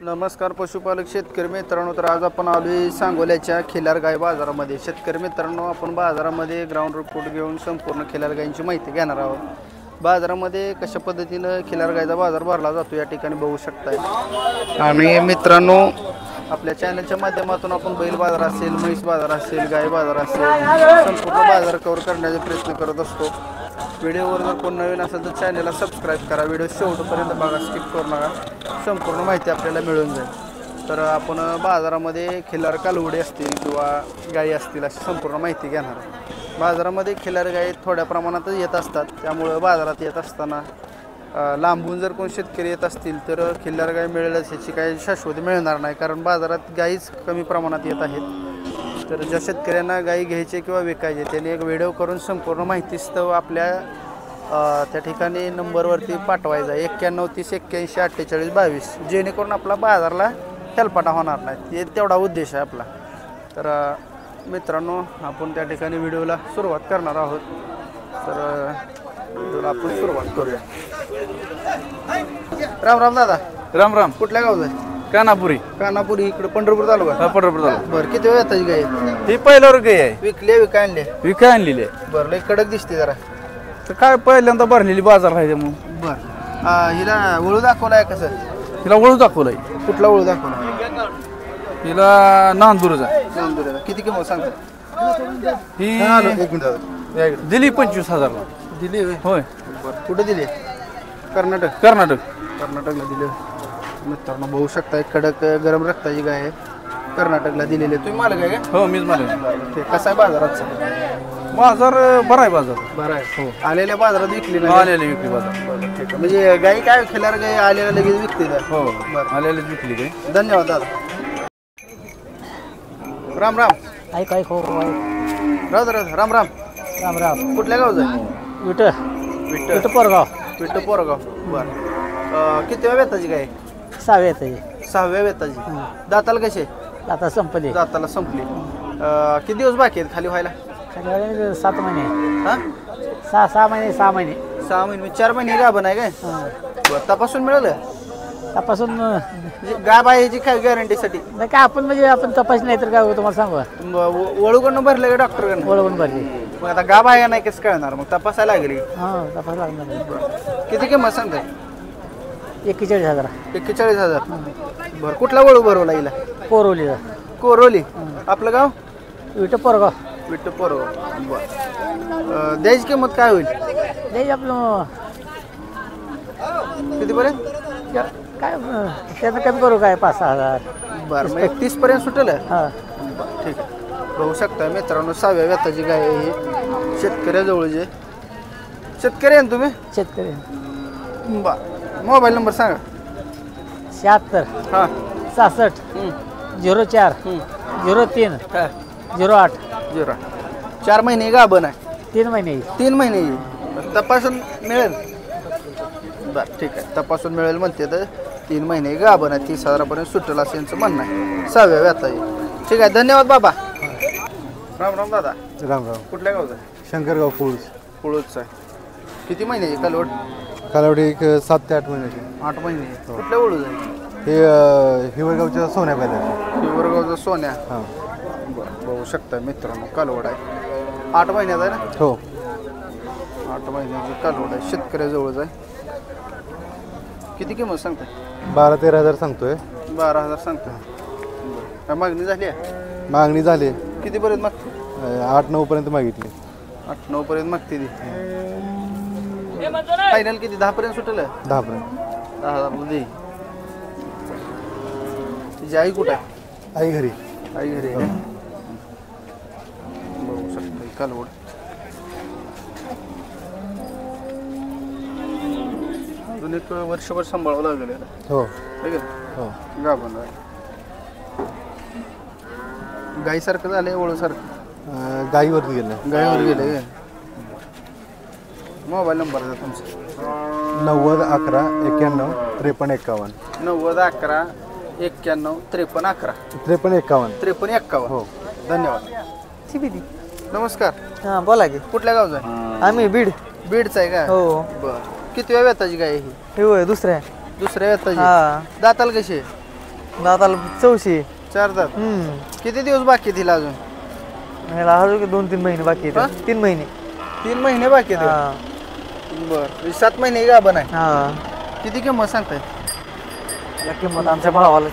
नमस्कार पशुपालक शेतकरी मित्रांनो, तर आज आपण आलोय सांगोल्याच्या खिलार गाय बाजारामध्ये. शेतकरी मित्रांनो, आपण बाजारामध्ये ग्राउंड रिपोर्ट घेऊन संपूर्ण खिलार गायींची माहिती घेणार आहोत. बाजारामध्ये कशा पद्धतीनं खिलार गायचा बाजार भरला जातो या ठिकाणी बघू शकताय. आणि मित्रांनो, आपल्या चॅनलच्या माध्यमातून आपण बैल बाजार असेल, म्हैस बाजार असेल, गाय बाजार असेल, संपूर्ण बाजार कव्हर करण्याचा प्रयत्न करत असतो. व्हिडिओवर जर कोण नवीन असेल तर चॅनलला सबस्क्राईब करा. व्हिडिओ शेवटपर्यंत बघा, स्किप करू नका. संपूर्ण माहिती आपल्याला मिळून जाईल. तर आपण बाजारामध्ये खिल्लार कालवडे असतील किंवा गायी असतील अशी संपूर्ण माहिती घेणार. बाजारामध्ये खिल्लार गायी थोड्या प्रमाणातच येत असतात, त्यामुळं बाजारात येत असताना लांबून जर कोण शेतकरी येत असतील तर खिल्लार गाय मिळेल याची काही शाश्वती मिळणार नाही, कारण बाजारात गायीच कमी प्रमाणात येत आहेत. तर ज्या शेतकऱ्यांना गायी घ्यायचे किंवा विकायचे त्यांनी एक व्हिडिओ करून संपूर्ण माहितीस्तव आपल्या त्या ठिकाणी नंबरवरती पाठवायचा 91 30 81 48 22, जेणेकरून आपला बाजारला हेलपाटा होणार नाही. ते तेवढा उद्देश आहे आपला. तर मित्रांनो, आपण त्या ठिकाणी व्हिडिओला सुरुवात करणार आहोत. तर व्हिडिओला आपण सुरुवात करूया. राम राम दादा. राम राम. कुठल्या गावचं आहे? कानापुरी. कानापुरी इकडे पंढरपूर तालुका. पंढरपूर तालुका. बरं, किती वेळ येताची गाय? ही पहिल्यावर गाय आहे. विकले विकाय आणले? विकाय आणलेली आहे. बरं, लई कडक दिसते जरा. तर काय पहिल्यांदा भरलेली बाजार आहे मग. बरं, हिला वळू दाखवलाय कसं? हिला वळू दाखवलाय. कुठला वळू दाखवला? हिला नांदूरचा. नांदुरेला. किती किंमत सांगता? ही एक मिनिट. दिली 25,000ला. दिली होय. बरं, कुठे दिली? कर्नाटक. कर्नाटकला दिले. मित्रांनो बघू शकता, कडक गरम रक्ताची गाय आहे, कर्नाटकला दिलेली. तुम्ही मालक आहे का? हो, मीच मला. ठीक. कसा आहे बाजाराचा? बाजार बरा आहे. बाजार बरं आहे. हो, आलेल्या बाजारात विकली ना? आलेली विकली बाजार. ठीक आहे. म्हणजे गाई काय खिलार गाई आलेल्या लगेच विकते का? हो, बरं, आलेलीच विकली काय. धन्यवाद दादा. राम राम. ऐक ऐक हो राम राम. राम राम राम. कुठल्या गावचं आहे? विट पोरगाव. विट्ट पोरगाव. बरं, किती वेळ वेताची गाय? 6 येते. 6व्या वेताची. दाताला कसे? आता संपली. दाताला संपली. किती दिवस बाकी आहेत खाली व्हायला? 7 महिने. हां, 6 महिने. 6 महिने. 6 महिने 4 महिने गाभण आहे काय? बरं, तपासून मिळालं? तपासून गाभ आहे ह्याची काय गॅरंटीसाठी? नाही काय आपण म्हणजे आपण तपास नाही तर काय तुम्हाला सांगू. वळूकडनं भरलं का डॉक्टरकडनं? ओळखून भरली. मग आता गाभ आहे का नाही कसं कळणार? मग तपासायला लागेल. हां, तपास लागणार. किती किंमत सांगताय? 41,000. 41,000. बरं, कुठला वळू भरवला हिला? कोरवलीचा. कोरोली. आपलं गाव? विट पोरगाव. विट्ट पोरगाव. बरं, द्यायची किंमत काय होईल? नाही आपलं कितीपर्यंत? काय त्याचं कमी करू काय 5-6 हजार. बरं, मग 31 पर्यंत सुटेल. हां, ठीक आहे. बघू शकता मित्रांनो, 6व्या वेताची गाय आहे ही, शेतकऱ्याजवळचे. शेतकरी आहे ना तुम्ही? शेतकरी. बरं, मोबाईल नंबर सांगा. 76 हां. 66 04 03 काय? 08. 4 महिने गाभण आहे. 3 महिने. 3 महिने तपासून मिळेल. बरं, ठीक आहे. तपासून मिळेल म्हणते तर 3 महिने गाभण आहे. 30,000पर्यंत सुटेल असं यांचं म्हणणं आहे. 6व्या वेताची. ठीक आहे, धन्यवाद बाबा. राम राम दादा. राम राम. कुठल्या गावचं? शंकरगाव कुळूस. कुळूच आहे. किती महिन्याची कालवड? कालावडी एक 7 ते 8 महिन्याची. 8 महिने. कुठल्या ओळू जाईल? हे हिवरगावच्या सोन्या बैलाची. हिवरगावचा सोन्या. हां. बरं, बघू शकता मित्रांनो, कालवड आहे. 8 महिन्यात आहे ना? हो. 8 महिन्याची कालवड आहे, शेतकऱ्याजवळच आहे. किती किंमत सांगताय? 12-13 हजार सांगतोय. 12,000 सांगताय. काय मागणी झाली आहे? मागणी झाली. कितीपर्यंत मागते? 8-9 पर्यंत मागितली. 8-9 पर्यंत मागते ती. फायनल किती? 10 पर्यंत सुटेल? 10 पर्यंत. 10,000 दे. तिची आई कुठं आहे? आई घरी. आई घरी आहे. बघू शकता ही कालवड. अजून एक वर्षभर सांभाळावं लागेल याला. हो. ठीक आहे. हो. गाभण आहे. गाईसारखं झालंय, ओळसारखं. गाईवरती गेलं. गाईवर गेले. मोबाईल नंबर आहे तुमचा? 90 11 91 53 51. 90 11 91 53 11. 53 51. 53 51. हो. धन्यवाद. नमस्कार. हां, बोला की. कुठल्या गावचं आहे? आम्ही बीड. बीडचं आहे का? हो. बरं, किती वेळ वेताची गाय ही? हे होय दुसऱ्या. दुसऱ्या वेताची. हां, दाताल कशी आहे? दाताला चौशी. 4 दात. किती दिवस बाकी तिला अजून? ह्याला अजून 2-3 महिने बाकी हा? आहेत. 3 महिने. 3 महिने बाकी आहेत. हा बर 7 महिने गाभण आहे. हा. किती किंमत सांगताय? याला किंमत आमच्या भावाला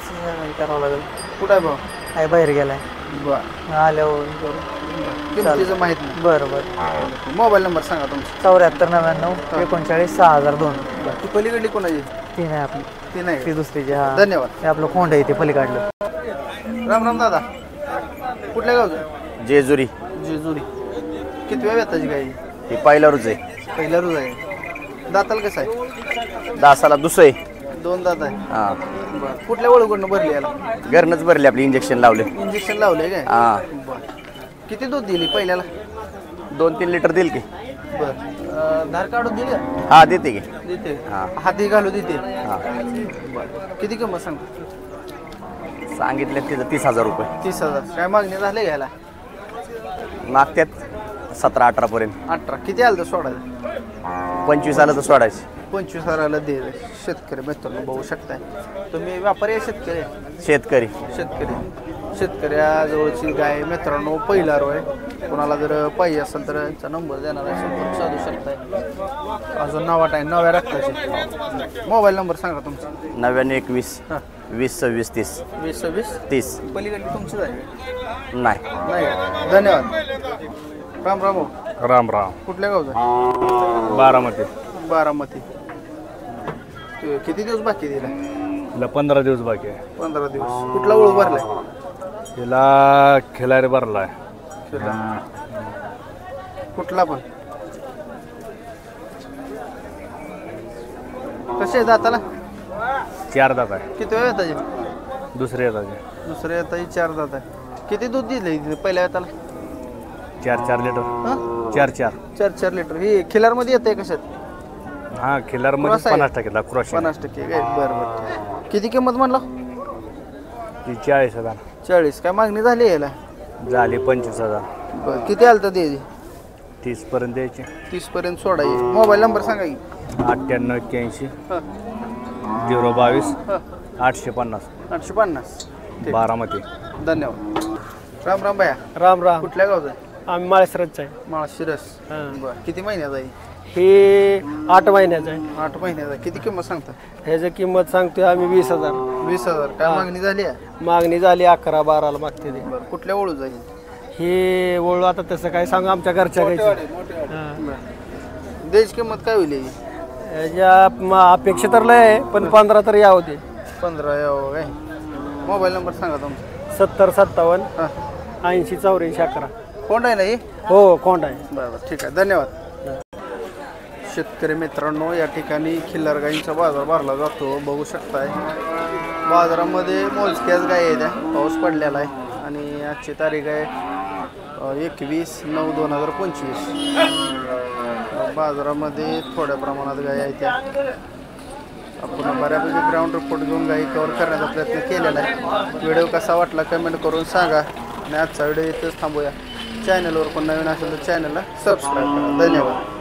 करावं लागेल. कुठं आहे भाऊ? काय बाहेर गेलाय. बर आल्यावर किमतीचं माहित नाही. बरं बरं. मोबाईल नंबर सांगा तुमचा. 7499 39 6002. ती पलीकडली कोणाची? ती नाही आपली, ती नाही. ती दुसरीची. हा धन्यवाद. हे आपलं खोंड आहे ते पलीकडलं. राम राम दादा. कुठल्या गावचं? जेजुरी जेजुरी. किती वेळ येताची गाई? ही पहिला रोज आहे. पहिला रोज आहे. दाताला कसं आहे? दासाला दुसरं आहे. 2 दात आहे. हा बरं कुठल्या वळूकडनं भरली याला? घरनंच भरले आपले इंजेक्शन लावले. इंजेक्शन लावलंय काय? हा बरं किती दूध दिली पहिल्याला? 2-3 लिटर देईल की. बरं धार काढून दिली का? हा देते की. देते. हा. हाती घालू देते. हा किती किंमत सांग? सांगितले तिथं 30,000 रुपये 30,000. काय मागणी झाले घ्यायला? मागत्यात 17-18 पर्यंत. 18. किती आलं तर सोडायचं? 25 आलं तर सोडायचे. 25,000ला दे. शेतकरी मित्रांनो बघू शकताय तुम्ही. व्यापारी आहे शेतकरी? शेतकरी शेतकरी. शेतकऱ्याजवळची गाय मित्रांनो पहिला रो आहे. कोणाला जर पाहिजे असेल तर यांचा नंबर देणार आहे, संपर्क साधू शकताय. अजून नावाट आहे नव्या रक्ताचे. मोबाईल नंबर सांगा तुमचा. 9921 हां 20 26 30 20 30. पलीकडली तुमचीच आहे? नाही नाही. धन्यवाद. राम राम भाऊ. राम राम. कुठल्या गावचा? बारामती. बारामती. किती दिवस बाकी दिला? तिला 15 दिवस बाकी आहे. 15 दिवस. कुठला ओळख भरलाय? तिला खिलारी भरलाय. कुठला पण? कसे आहे दाताला? 4 दात आहे. किती वेळ येताचे? दुसरे येतात दुसऱ्या येताची 4 दात आहे. किती दूध दिले पहिल्या येताला? 4 लिटर. हां 4 4 लिटर. ही खिलारमध्ये येते कशात? हा खिलार मध्ये क्रॉस आहे? 50% क्रॉस 50% काय? बरं बरं. किती किंमत म्हणला? ती 40,000 40. काय मागणी झाली याला? झाली 25,000. बरं किती आलं तर द्यायची? 30 पर्यंत द्यायची. 30 पर्यंत सोडायची. मोबाईल नंबर सांगा की. 98 81 हां 022 हां 850 850. ठीक. बारामती. धन्यवाद. राम राम भैया. राम राम. कुठल्या गावचं आहे? आम्ही माळसरच आहे. माळशिरस. बरं किती महिन्याचा आहे? हे 8 महिन्याचं आहे. 8 महिन्याचा. किती किंमत सांगता? ह्याची किंमत सांगतोय आम्ही 20,000. 20,000. काय मागणी झाली आहे? मागणी झाली 11-12ला मागते ते. बरं कुठल्या ओळू जाईल? हे वळू आता तसं काय सांगू आमच्या घरच्या गायची. द्यायची किंमत काय होईल? अपेक्षा तर लय आहे पण 15 तर या होते. 15 यावं काय? मोबाईल नंबर सांगा तुमचा. 7057 हां 80 84 11. कोण आहे ना ही? हो कोंड आहे. बरं ठीक आहे. धन्यवाद. शेतकरी मित्रांनो या ठिकाणी खिल्लार गाईंचा बाजार भरला जातो. बघू शकताय बाजारामध्ये मोजक्याच गाय आहेत. पाऊस पडलेला आहे आणि आजची तारीख आहे 21/9/2025. बाजारामध्ये थोड्या प्रमाणात गाय आहेत. त्या आपण बऱ्यापैकी ग्राउंड रिपोर्ट घेऊन गाई कव्हर करण्याचा प्रयत्न केलेला आहे. व्हिडिओ कसा वाटला कमेंट करून सांगा आणि आजचा व्हिडिओ इथेच थांबूया. चॅनलवर पण नवीन असेल तर चॅनलला सबस्क्राईब करा. धन्यवाद.